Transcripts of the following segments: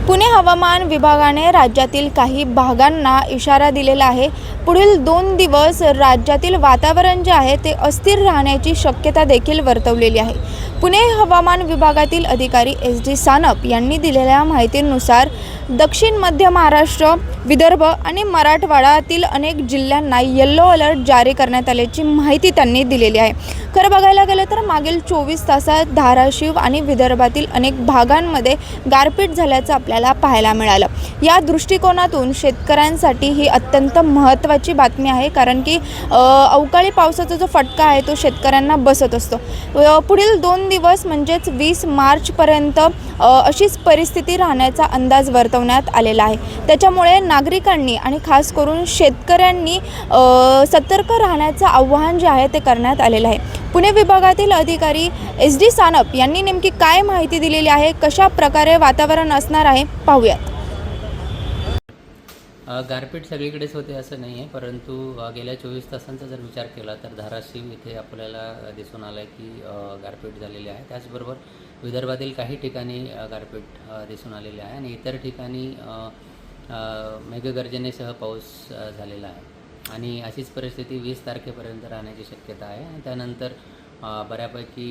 पुणे हवामान विभागाने राज्यातील काही भागांना इशारा दिलेला आहे। पुढील 2 दिवस राज्यातील वातावरण जे आहे ते अस्थिर राहण्याची शक्यता देखील वर्तवलेली आहे। पुणे हवामान विभागातील अधिकारी SD सानप यांनी दिलेल्या माहितीनुसार दक्षिण मध्य महाराष्ट्र, विदर्भ आणि मराठवाड्यातील अनेक जिल्ह्यांना येलो अलर्ट जारी करण्यात आल्याची माहिती त्यांनी दिलेली आहे। खरं बघायला गेलं तर मागील 24 तासात धाराशिव आणि विदर्भातील अनेक भागांमध्ये गारपीट झाल्याचं आपल्याला पाहायला मिळालं। या दृष्टिकोनातून शेतकऱ्यांसाठी ही अत्यंत महत्त्वाची बातमी आहे, कारण की अवकाळी पावसाचा जो फटका आहे तो शेतकऱ्यांना बसत असतो। पुढील 2 दिवस म्हणजेच 20 मार्चपर्यंत अशीच परिस्थिती राहण्याचा अंदाज वर्तवण्यात आलेला आहे। त्याच्यामुळे नागरिकांनी आणि खास करून शेतकऱ्यांनी सतर्क राहण्याचं आवाहन जे आहे ते करण्यात आलेलं आहे। पुणे विभागातील अधिकारी SD सानप यांनी नेमकी काय माहिती दिलेली आहे, कशा प्रकारे वातावरण असणार आहे पाहूयात। गारपीट सगळीकडेच होते असं नाही आहे, परंतु गेल्या 24 तासांचा जर विचार केला तर धाराशिव इथे आपल्याला दिसून आलं आहे की गारपीट झालेली आहे। त्याचबरोबर विदर्भातील काही ठिकाणी गारपीट दिसून आलेली आहे आणि इतर ठिकाणी मेघगर्जनेसह पाऊस झालेला आहे आणि अशीच परिस्थिती 20 तारखेपर्यंत राहण्याची शक्यता आहे आणि त्यानंतर बऱ्यापैकी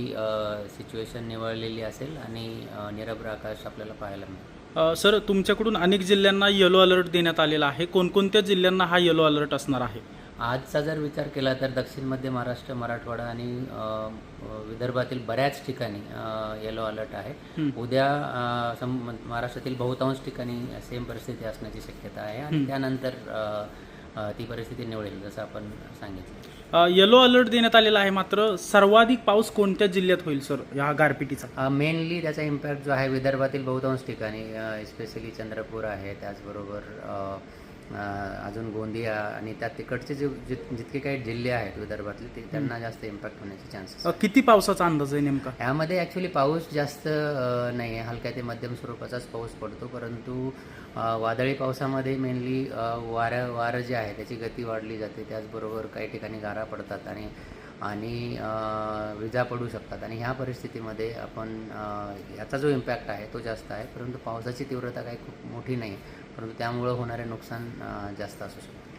सिच्युएशन निवळलेली असेल आणि निरभ्र आकाश आपल्याला पाहायला मिळेल। सर, तुमच्याकडून अनेक जिल्ह्यांना येलो अलर्ट देण्यात आलेला आहे। कोणकोणत्या जिल्ह्यांना हा येलो अलर्ट असणार आहे? आजचा जर विचार केला तर दक्षिण मध्य महाराष्ट्र, मराठवाडा आणि विदर्भातील बऱ्याच ठिकाणी येलो अलर्ट आहे। उद्या महाराष्ट्रातील बहुतांश ठिकाणी सेम परिस्थिती असण्याची शक्यता आहे आणि त्यानंतर ती परिस्थिती निवळेल जसं आपण सांगितलं। येलो अलर्ट देण्यात आलेला आहे, मात्र सर्वाधिक पाऊस कोणत्या जिल्ह्यात होईल सर या गारपिटीचा? मेनली त्याचा इम्पॅक्ट जो आहे विदर्भातील बहुतांश ठिकाणी, स्पेशली चंद्रपूर आहे, त्याचबरोबर अजून गोंदिया आणि त्या तिकडचे जितके काही जिल्हे आहेत विदर्भातले त्यांना जास्त इम्पॅक्ट होण्याचे चान्सेस। किती पावसाचा अंदाज आहे नेमका? ह्यामध्ये ॲक्च्युली पाऊस जास्त नाही आहे, हलक्या ते मध्यम स्वरूपाचाच पाऊस पडतो, परंतु वादळी पावसामध्ये मेनली वारं जे आहे त्याची गती वाढली जाते, त्याचबरोबर काही ठिकाणी गारा पडतात आणि विजा पडू शकतात आणि ह्या परिस्थितीमध्ये आपण याचा जो इम्पॅक्ट आहे तो जास्त आहे, परंतु पावसाची तीव्रता काही खूप मोठी नाही, परंतु त्यामुळं होणारे नुकसान जास्त असू शकते।